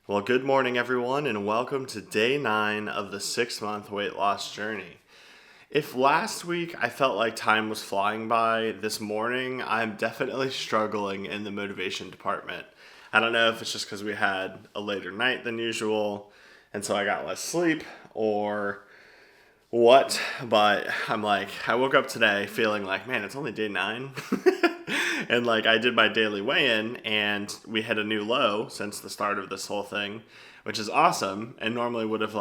Well, good morning, everyone, and welcome to day 9 of the 6-month weight loss journey. If last week I felt like time was flying by, this morning I'm definitely struggling in the motivation department. I don't know if it's just because we had a later night than usual, and so I got less sleep, or what, but I woke up today feeling like, man, it's only day 9. And I did my daily weigh-in and we hit a new low since the start of this whole thing, which is awesome and normally would have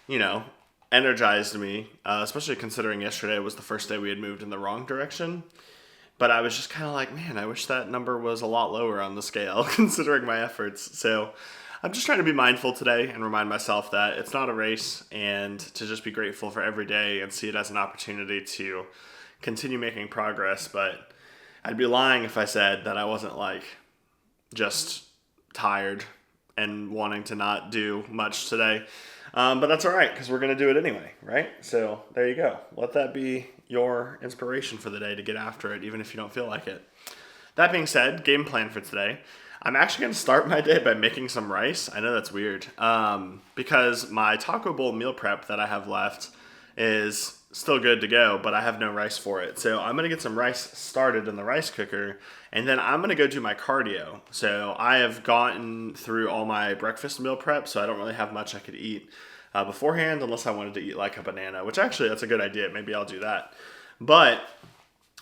you know, energized me, especially considering yesterday was the first day we had moved in the wrong direction. But I was just kind of like, man, I wish that number was a lot lower on the scale considering my efforts. So I'm just trying to be mindful today and remind myself that it's not a race and to just be grateful for every day and see it as an opportunity to continue making progress. But I'd be lying if I said that I wasn't just tired and wanting to not do much today. But that's all right because we're going to do it anyway, right? So there you go. Let that be your inspiration for the day to get after it, even if you don't feel like it. That being said, game plan for today. I'm actually going to start my day by making some rice. I know that's weird because my taco bowl meal prep that I have left is still good to go, but I have no rice for it. So I'm going to get some rice started in the rice cooker, and then I'm going to go do my cardio. So I have gotten through all my breakfast meal prep, so I don't really have much I could eat beforehand unless I wanted to eat like a banana, which actually that's a good idea. Maybe I'll do that. But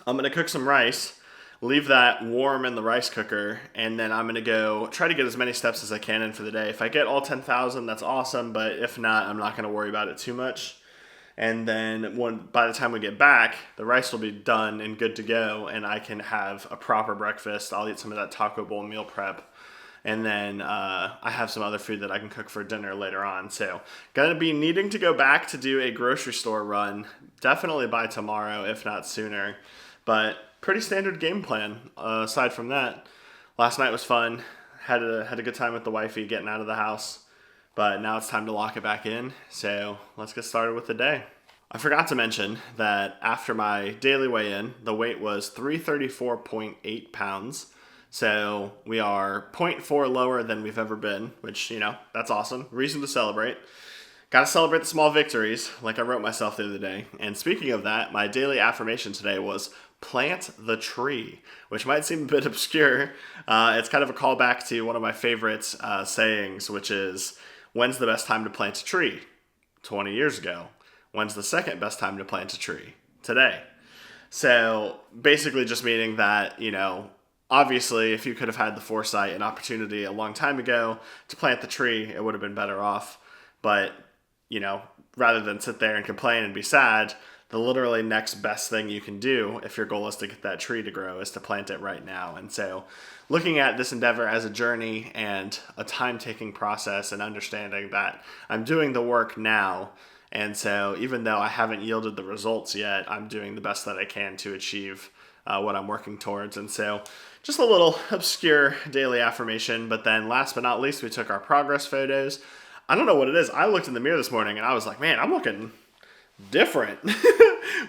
I'm going to cook some rice, leave that warm in the rice cooker, and then I'm going to go try to get as many steps as I can in for the day. If I get all 10,000, that's awesome, but if not, I'm not going to worry about it too much. And then by the time we get back, the rice will be done and good to go, and I can have a proper breakfast. I'll eat some of that taco bowl meal prep, and then I have some other food that I can cook for dinner later on. So going to be needing to go back to do a grocery store run, definitely by tomorrow, if not sooner. But pretty standard game plan. Aside from that, last night was fun. Had a good time with the wifey getting out of the house. But now it's time to lock it back in, so let's get started with the day. I forgot to mention that after my daily weigh-in, the weight was 334.8 pounds. So we are zero point 0.4 lower than we've ever been, which, that's awesome. Reason to celebrate. Got to celebrate the small victories, like I wrote myself the other day. And speaking of that, my daily affirmation today was plant the tree, which might seem a bit obscure. It's kind of a callback to one of my favorite sayings, which is, when's the best time to plant a tree? 20 years ago. When's the second best time to plant a tree? Today. So basically just meaning that, obviously if you could have had the foresight and opportunity a long time ago to plant the tree, it would have been better off. But, rather than sit there and complain and be sad, the literally next best thing you can do if your goal is to get that tree to grow is to plant it right now. And so looking at this endeavor as a journey and a time-taking process and understanding that I'm doing the work now, and so even though I haven't yielded the results yet, I'm doing the best that I can to achieve what I'm working towards. And so just a little obscure daily affirmation, but then last but not least, we took our progress photos. I don't know what it is. I looked in the mirror this morning and I was like, man, I'm looking different,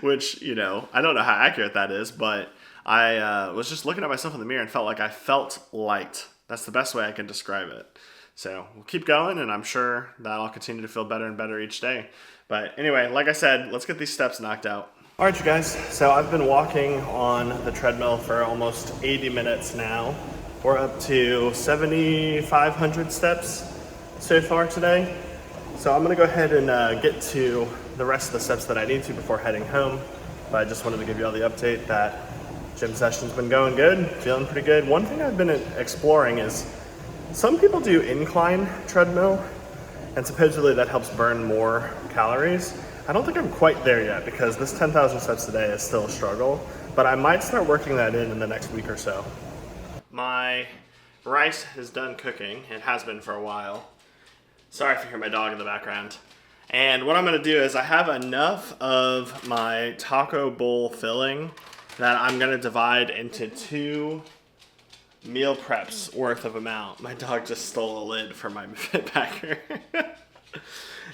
which, I don't know how accurate that is, but I was just looking at myself in the mirror and felt like I felt light. That's the best way I can describe it. So we'll keep going, and I'm sure that I'll continue to feel better and better each day. But anyway, like I said, let's get these steps knocked out. All right, you guys. So I've been walking on the treadmill for almost 80 minutes now. We're up to 7,500 steps so far today. So I'm going to go ahead and get to the rest of the steps that I need to before heading home. But I just wanted to give you all the update that gym session's been going good, feeling pretty good. One thing I've been exploring is some people do incline treadmill, and supposedly that helps burn more calories. I don't think I'm quite there yet because this 10,000 steps a day is still a struggle, but I might start working that in the next week or so. My rice is done cooking. It has been for a while. Sorry if you hear my dog in the background. And what I'm going to do is I have enough of my taco bowl filling that I'm going to divide into 2 meal preps worth of amount. My dog just stole a lid from my fit packer.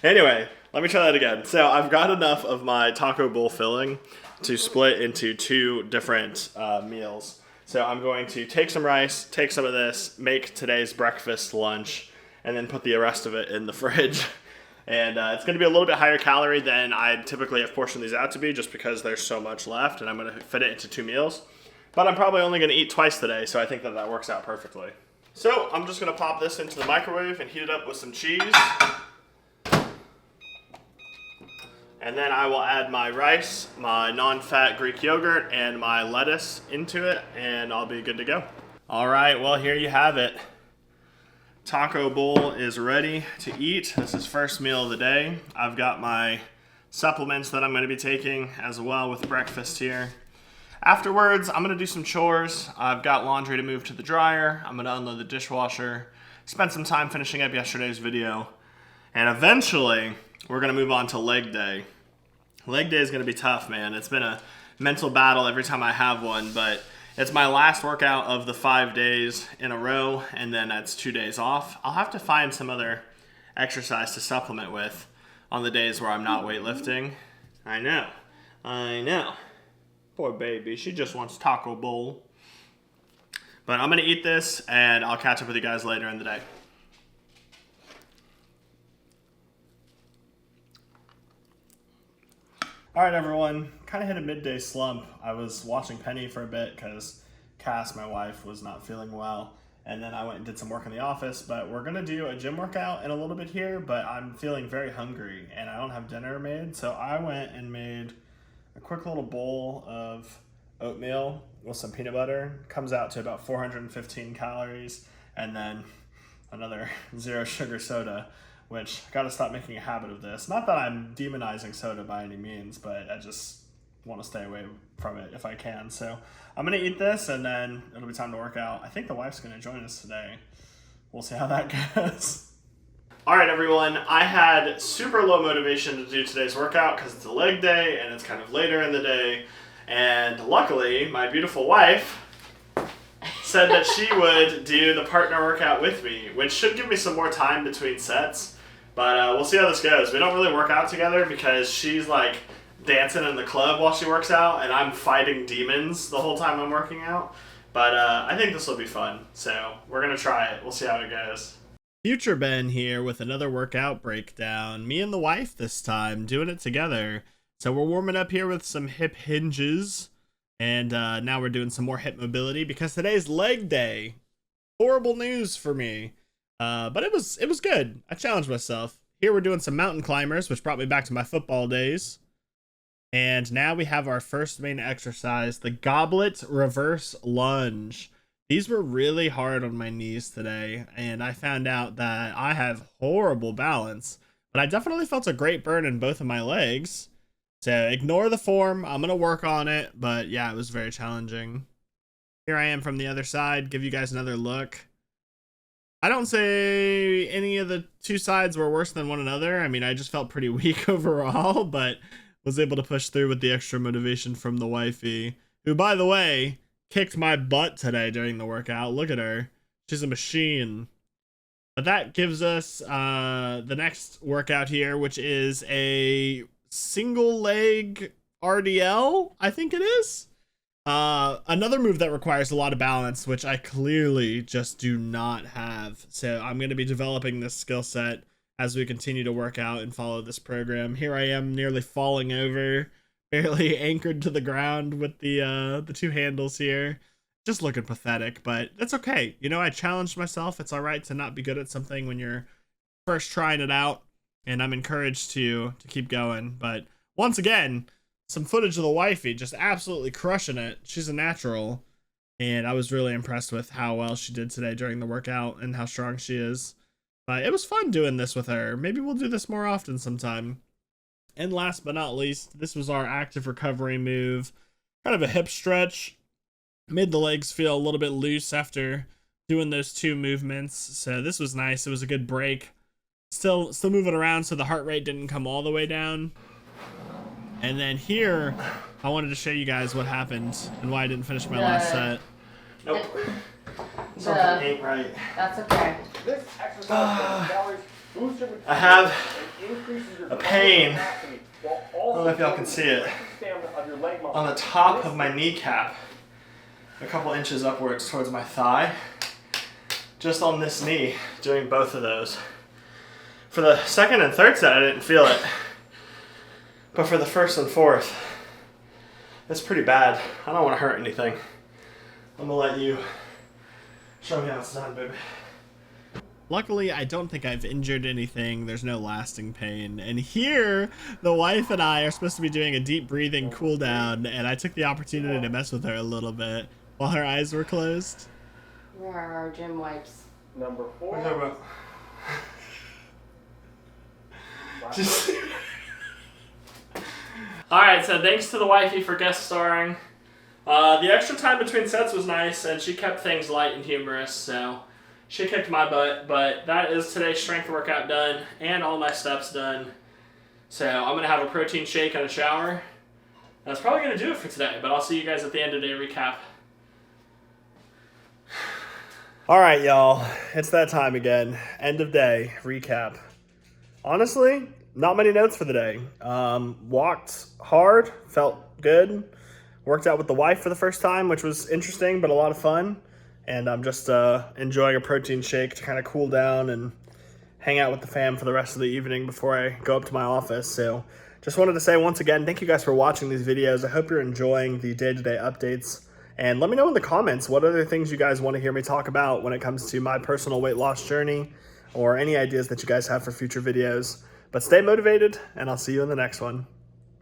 Anyway, let me try that again. So I've got enough of my taco bowl filling to split into 2 different meals. So I'm going to take some rice, take some of this, make today's breakfast, lunch, and then put the rest of it in the fridge. And it's going to be a little bit higher calorie than I typically have portioned these out to be, just because there's so much left, and I'm going to fit it into 2 meals. But I'm probably only going to eat twice today, so I think that works out perfectly. So I'm just going to pop this into the microwave and heat it up with some cheese. And then I will add my rice, my non-fat Greek yogurt, and my lettuce into it, and I'll be good to go. All right, well, here you have it. Taco bowl is ready to eat. This is first meal of the day. I've got my supplements that I'm going to be taking as well with breakfast here. Afterwards, I'm going to do some chores. I've got laundry to move to the dryer. I'm going to unload the dishwasher, spend some time finishing up yesterday's video, and eventually we're going to move on to leg day. Leg day is going to be tough, man. It's been a mental battle every time I have one, but it's my last workout of the 5 days in a row, and then that's 2 days off. I'll have to find some other exercise to supplement with on the days where I'm not weightlifting. I know. Poor baby, she just wants taco bowl. But I'm going to eat this, and I'll catch up with you guys later in the day. All right, everyone, kind of hit a midday slump. I was watching Penny for a bit because Cass, my wife, was not feeling well. And then I went and did some work in the office, but we're going to do a gym workout in a little bit here, but I'm feeling very hungry and I don't have dinner made. So I went and made a quick little bowl of oatmeal with some peanut butter. Comes out to about 415 calories, and then another 0 sugar soda, which I gotta stop making a habit of this. Not that I'm demonizing soda by any means, but I just want to stay away from it if I can. So I'm gonna eat this, and then it'll be time to work out. I think the wife's gonna join us today. We'll see how that goes. All right, everyone, I had super low motivation to do today's workout because it's a leg day and it's kind of later in the day. And luckily, my beautiful wife said that she would do the partner workout with me, which should give me some more time between sets. But we'll see how this goes. We don't really work out together because she's like dancing in the club while she works out, and I'm fighting demons the whole time I'm working out. But I think this will be fun, so we're going to try it. We'll see how it goes. Future Ben here with another workout breakdown. Me and the wife this time, doing it together. So we're warming up here with some hip hinges, and now we're doing some more hip mobility because today's leg day. Horrible news for me. But it was good. I challenged myself. Here we're doing some mountain climbers, which brought me back to my football days. And now we have our first main exercise, the goblet reverse lunge. These were really hard on my knees today, and I found out that I have horrible balance, but I definitely felt a great burn in both of my legs. So ignore the form. I'm going to work on it, but yeah, it was very challenging. Here I am from the other side, give you guys another look. I don't say any of the two sides were worse than one another. I mean, I just felt pretty weak overall, but was able to push through with the extra motivation from the wifey, who, by the way, kicked my butt today during the workout. Look at her. She's a machine. But that gives us the next workout here, which is a single leg RDL, I think it is. Another move that requires a lot of balance, which I clearly just do not have. So I'm going to be developing this skill set as we continue to work out and follow this program. Here I am nearly falling over, barely anchored to the ground with the two handles here. Just looking pathetic, but that's okay. You know, I challenged myself. It's all right to not be good at something when you're first trying it out, and I'm encouraged to keep going. But once again, some footage of the wifey just absolutely crushing it. She's a natural, and I was really impressed with how well she did today during the workout and how strong she is. But it was fun doing this with her. Maybe we'll do this more often sometime. And last but not least, this was our active recovery move. Kind of a hip stretch. Made the legs feel a little bit loose after doing those two movements. So this was nice. It was a good break. Still moving around so the heart rate didn't come all the way down. And then here, I wanted to show you guys what happened and why I didn't finish my last set. Nope. Something ain't right. That's okay. I have a pain. I don't know if y'all can see it. On the top of my kneecap. A couple inches upwards towards my thigh. just on this knee doing both of those. For the second and third set, I didn't feel it. But for the first and fourth, it's pretty bad. I don't want to hurt anything. I'm gonna let you show me how it's done, baby. Luckily, I don't think I've injured anything. There's no lasting pain. And here, the wife and I are supposed to be doing a deep breathing cool down, and I took the opportunity to mess with her a little bit while her eyes were closed. Where are our gym wipes? Number 4. What are you talking about? Just... Alright, so thanks to the wifey for guest starring. The extra time between sets was nice, and she kept things light and humorous, so she kicked my butt. But that is today's strength workout done, and all my steps done. So I'm going to have a protein shake and a shower. That's probably going to do it for today, but I'll see you guys at the end of the day recap. Alright, y'all. It's that time again. End of day recap. Honestly, not many notes for the day. Walked hard, felt good. Worked out with the wife for the first time, which was interesting, but a lot of fun. And I'm just enjoying a protein shake to kind of cool down and hang out with the fam for the rest of the evening before I go up to my office. So just wanted to say once again, thank you guys for watching these videos. I hope you're enjoying the day-to-day updates. And let me know in the comments what other things you guys want to hear me talk about when it comes to my personal weight loss journey, or any ideas that you guys have for future videos. But stay motivated, and I'll see you in the next one.